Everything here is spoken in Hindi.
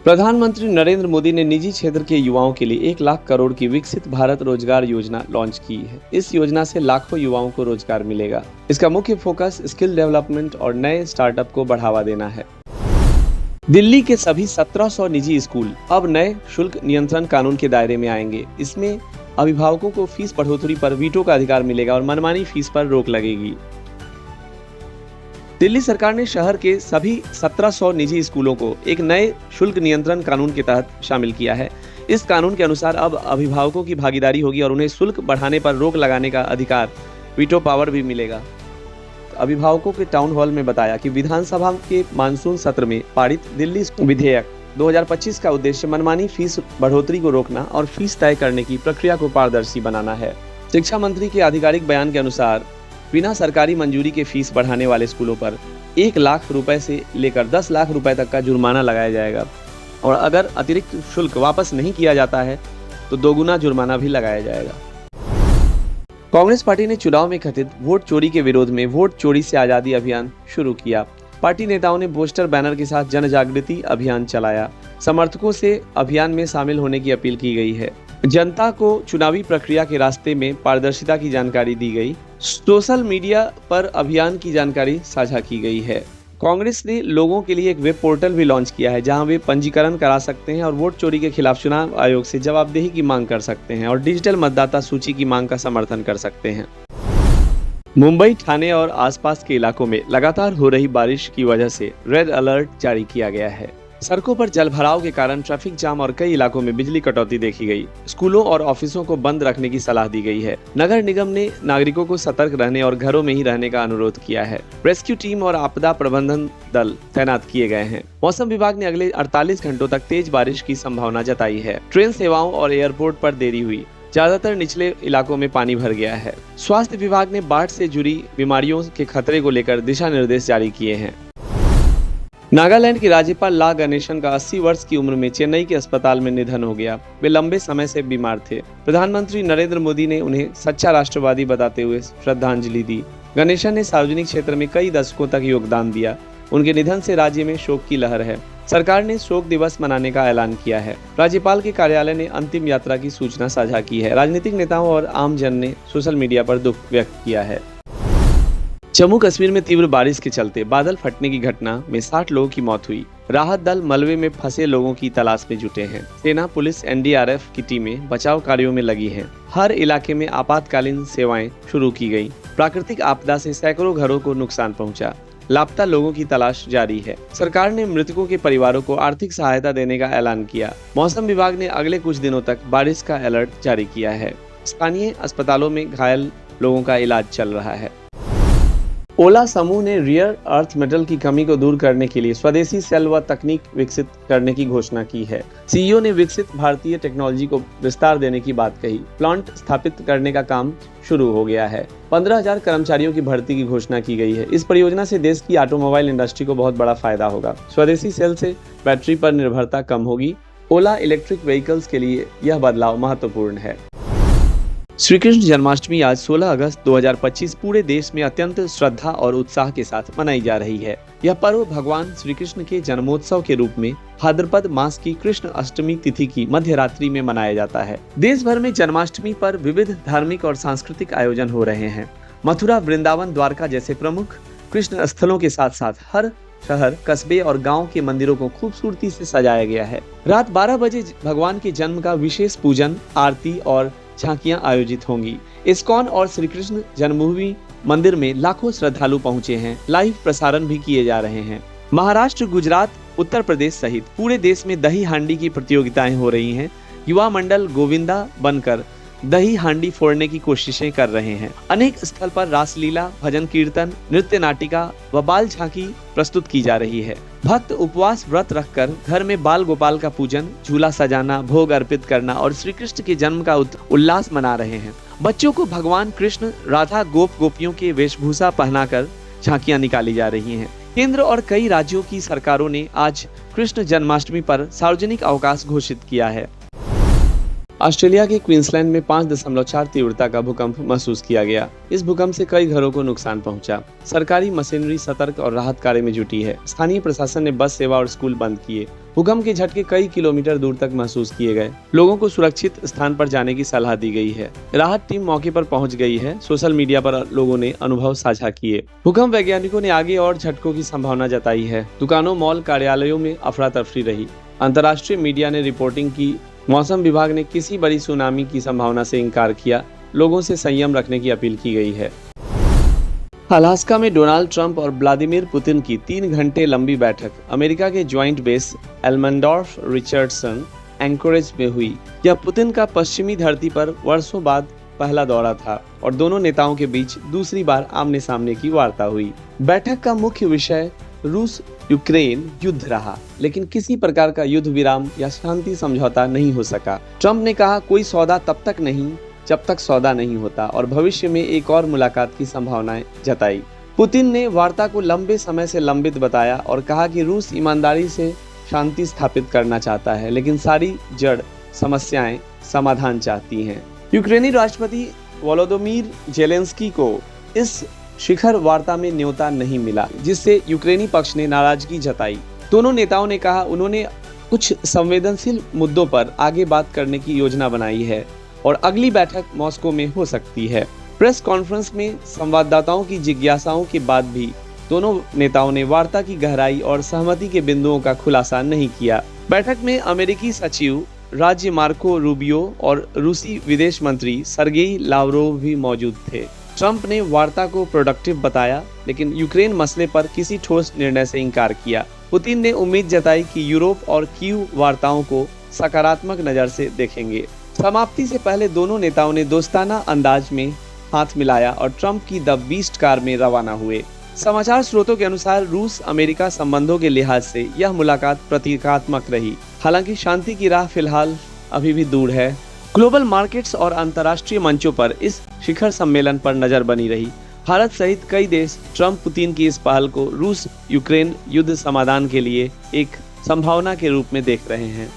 प्रधानमंत्री नरेंद्र मोदी ने निजी क्षेत्र के युवाओं के लिए 1 लाख करोड़ की विकसित भारत रोजगार योजना लॉन्च की है। इस योजना से लाखों युवाओं को रोजगार मिलेगा। इसका मुख्य फोकस स्किल डेवलपमेंट और नए स्टार्टअप को बढ़ावा देना है। दिल्ली के सभी 1700 निजी स्कूल अब नए शुल्क नियंत्रण कानून के दायरे में आएंगे। इसमें अभिभावकों को फीस बढ़ोतरी पर वीटो का अधिकार मिलेगा और मनमानी फीस पर रोक लगेगी। दिल्ली सरकार ने शहर के सभी 1700 निजी स्कूलों को एक नए शुल्क नियंत्रण कानून के तहत शामिल किया है। इस कानून के अनुसार अब अभिभावकों की भागीदारी होगी और उन्हें शुल्क बढ़ाने पर रोक लगाने का अधिकार, वीटो पावर भी मिलेगा। अभिभावकों के टाउन हॉल में बताया कि विधानसभा के मानसून सत्र में पारित दिल्ली विधेयक 2025 का उद्देश्य मनमानी फीस बढ़ोतरी को रोकना और फीस तय करने की प्रक्रिया को पारदर्शी बनाना है। शिक्षा मंत्री के आधिकारिक बयान के अनुसार बिना सरकारी मंजूरी के फीस बढ़ाने वाले स्कूलों पर 1 लाख रुपए से लेकर 10 लाख रुपए तक का जुर्माना लगाया जाएगा और अगर अतिरिक्त शुल्क वापस नहीं किया जाता है तो दोगुना जुर्माना भी लगाया जाएगा। कांग्रेस पार्टी ने चुनाव में कथित वोट चोरी के विरोध में वोट चोरी से आजादी अभियान शुरू किया। पार्टी नेताओं ने पोस्टर बैनर के साथ जन जागृति अभियान चलाया। समर्थकों से अभियान में शामिल होने की अपील की गई है। जनता को चुनावी प्रक्रिया के रास्ते में पारदर्शिता की जानकारी दी गई। सोशल मीडिया पर अभियान की जानकारी साझा की गई है। कांग्रेस ने लोगों के लिए एक वेब पोर्टल भी लॉन्च किया है जहां वे पंजीकरण करा सकते हैं और वोट चोरी के खिलाफ चुनाव आयोग से जवाबदेही की मांग कर सकते हैं और डिजिटल मतदाता सूची की मांग का समर्थन कर सकते हैं। मुंबई, ठाणे और आसपास के इलाकों में लगातार हो रही बारिश की वजह से रेड अलर्ट जारी किया गया है। सड़कों पर जलभराव के कारण ट्रैफिक जाम और कई इलाकों में बिजली कटौती देखी गई। स्कूलों और ऑफिसों को बंद रखने की सलाह दी गई है। नगर निगम ने नागरिकों को सतर्क रहने और घरों में ही रहने का अनुरोध किया है। रेस्क्यू टीम और आपदा प्रबंधन दल तैनात किए गए हैं। मौसम विभाग ने अगले 48 घंटों तक तेज बारिश की संभावना जताई है। ट्रेन सेवाओं और एयरपोर्ट पर देरी हुई। ज्यादातर निचले इलाकों में पानी भर गया है। स्वास्थ्य विभाग ने बाढ़ से जुड़ी बीमारियों के खतरे को लेकर दिशा निर्देश जारी किए हैं। नागालैंड के राज्यपाल ला गणेशन का 80 वर्ष की उम्र में चेन्नई के अस्पताल में निधन हो गया। वे लंबे समय से बीमार थे। प्रधानमंत्री नरेंद्र मोदी ने उन्हें सच्चा राष्ट्रवादी बताते हुए श्रद्धांजलि दी। गणेशन ने सार्वजनिक क्षेत्र में कई दशकों तक योगदान दिया। उनके निधन से राज्य में शोक की लहर है। सरकार ने शोक दिवस मनाने का ऐलान किया है। राज्यपाल के कार्यालय ने अंतिम यात्रा की सूचना साझा की है। राजनीतिक नेताओं और आम जन ने सोशल मीडिया पर दुख व्यक्त किया है। जम्मू कश्मीर में तीव्र बारिश के चलते बादल फटने की घटना में 60 लोगों की मौत हुई। राहत दल मलबे में फंसे लोगों की तलाश में जुटे हैं। सेना, पुलिस, एनडीआरएफ की टीमें बचाव कार्यों में लगी हैं। हर इलाके में आपातकालीन सेवाएं शुरू की गई। प्राकृतिक आपदा से सैकड़ों घरों को नुकसान पहुंचा। लापता लोगों की तलाश जारी है। सरकार ने मृतकों के परिवारों को आर्थिक सहायता देने का ऐलान किया। मौसम विभाग ने अगले कुछ दिनों तक बारिश का अलर्ट जारी किया है। स्थानीय अस्पतालों में घायल लोगों का इलाज चल रहा है। ओला समूह ने रियर अर्थ मेटल की कमी को दूर करने के लिए स्वदेशी सेल व तकनीक विकसित करने की घोषणा की है। सीईओ ने विकसित भारतीय टेक्नोलॉजी को विस्तार देने की बात कही। प्लांट स्थापित करने का काम शुरू हो गया है। 15,000 कर्मचारियों की भर्ती की घोषणा की गई है। इस परियोजना से देश की ऑटोमोबाइल इंडस्ट्री को बहुत बड़ा फायदा होगा। स्वदेशी सेल से बैटरी पर निर्भरता कम होगी। ओला इलेक्ट्रिक व्हीकल्स के लिए यह बदलाव महत्वपूर्ण है। श्री कृष्ण जन्माष्टमी आज 16 अगस्त 2025 पूरे देश में अत्यंत श्रद्धा और उत्साह के साथ मनाई जा रही है। यह पर्व भगवान श्री कृष्ण के जन्मोत्सव के रूप में भाद्रपद मास की कृष्ण अष्टमी तिथि की मध्य रात्रि में मनाया जाता है। देश भर में जन्माष्टमी पर विविध धार्मिक और सांस्कृतिक आयोजन हो रहे हैं। मथुरा, वृंदावन, द्वारका जैसे प्रमुख कृष्ण स्थलों के साथ साथ हर शहर, कस्बे और गांव के मंदिरों को खूबसूरती से सजाया गया है। रात 12 बजे भगवान के जन्म का विशेष पूजन, आरती और झांकियां आयोजित होंगी। इस्कॉन और श्री कृष्ण जन्मभूमि मंदिर में लाखों श्रद्धालु पहुंचे हैं। लाइव प्रसारण भी किए जा रहे हैं। महाराष्ट्र, गुजरात, उत्तर प्रदेश सहित पूरे देश में दही हांडी की प्रतियोगिताएं हो रही हैं। युवा मंडल गोविंदा बनकर दही हांडी फोड़ने की कोशिशें कर रहे हैं। अनेक स्थल पर रासलीला, भजन कीर्तन, नृत्य नाटिका व बाल झांकी प्रस्तुत की जा रही है। भक्त उपवास व्रत रखकर घर में बाल गोपाल का पूजन, झूला सजाना, भोग अर्पित करना और श्री कृष्ण के जन्म का उल्लास मना रहे हैं। बच्चों को भगवान कृष्ण, राधा, गोपियों के वेशभूषा पहनाकर झांकियां निकाली जा रही हैं। केंद्र और कई राज्यों की सरकारों ने आज कृष्ण जन्माष्टमी पर सार्वजनिक अवकाश घोषित किया है। ऑस्ट्रेलिया के क्वींसलैंड में 5.4 तीव्रता का भूकंप महसूस किया गया। इस भूकंप से कई घरों को नुकसान पहुंचा। सरकारी मशीनरी सतर्क और राहत कार्य में जुटी है। स्थानीय प्रशासन ने बस सेवा और स्कूल बंद किए। भूकंप के झटके कई किलोमीटर दूर तक महसूस किए गए। लोगों को सुरक्षित स्थान पर जाने की सलाह दी गई है। राहत टीम मौके पर पहुंच गई है। सोशल मीडिया पर लोगों ने अनुभव साझा किए। भूकंप वैज्ञानिकों ने आगे और झटकों की संभावना जताई है। दुकानों, मॉल, कार्यालयों में अफरा तफरी रही। अंतर्राष्ट्रीय मीडिया ने रिपोर्टिंग की। मौसम विभाग ने किसी बड़ी सुनामी की संभावना से इनकार किया। लोगों से संयम रखने की अपील की गई है। अलास्का में डोनाल्ड ट्रंप और व्लादिमीर पुतिन की 3 घंटे लंबी बैठक अमेरिका के ज्वाइंट बेस एल्मंडोर्फ रिचर्डसन एंकोरेज में हुई। यह पुतिन का पश्चिमी धरती पर वर्षों बाद पहला दौरा था और दोनों नेताओं के बीच दूसरी बार आमने सामने की वार्ता हुई। बैठक का मुख्य विषय रूस यूक्रेन युद्ध रहा, लेकिन किसी प्रकार का युद्ध विराम या शांति समझौता नहीं हो सका। ट्रंप ने कहा, कोई सौदा तब तक नहीं जब तक सौदा नहीं होता, और भविष्य में एक और मुलाकात की संभावनाएं जताई। पुतिन ने वार्ता को लंबे समय से लंबित बताया और कहा कि रूस ईमानदारी से शांति स्थापित करना चाहता है, लेकिन सारी जड़ समस्याएं समाधान चाहती हैं। यूक्रेनी राष्ट्रपति वोलोदिमीर जेलेंस्की को इस शिखर वार्ता में न्योता नहीं मिला, जिससे यूक्रेनी पक्ष ने नाराजगी जताई। दोनों नेताओं ने कहा उन्होंने कुछ संवेदनशील मुद्दों पर आगे बात करने की योजना बनाई है और अगली बैठक मॉस्को में हो सकती है। प्रेस कॉन्फ्रेंस में संवाददाताओं की जिज्ञासाओं के बाद भी दोनों नेताओं ने वार्ता की गहराई और सहमति के बिंदुओं का खुलासा नहीं किया। बैठक में अमेरिकी सचिव राज्य मार्को रूबियो और रूसी विदेश मंत्री सर्गेई लावरोव भी मौजूद थे। ट्रंप ने वार्ता को प्रोडक्टिव बताया, लेकिन यूक्रेन मसले पर किसी ठोस निर्णय से इनकार किया। पुतिन ने उम्मीद जताई कि यूरोप और कीव वार्ताओं को सकारात्मक नजर से देखेंगे। समाप्ति से पहले दोनों नेताओं ने दोस्ताना अंदाज में हाथ मिलाया और ट्रंप की द बीस्ट कार में रवाना हुए। समाचार स्रोतों के अनुसार रूस अमेरिका संबंधों के लिहाज से यह मुलाकात प्रतीकात्मक रही। हालांकि शांति की राह फिलहाल अभी भी दूर है। ग्लोबल मार्केट्स और अंतर्राष्ट्रीय मंचों पर इस शिखर सम्मेलन पर नजर बनी रही। भारत सहित कई देश ट्रंप पुतिन की इस पहल को रूस यूक्रेन युद्ध समाधान के लिए एक संभावना के रूप में देख रहे हैं।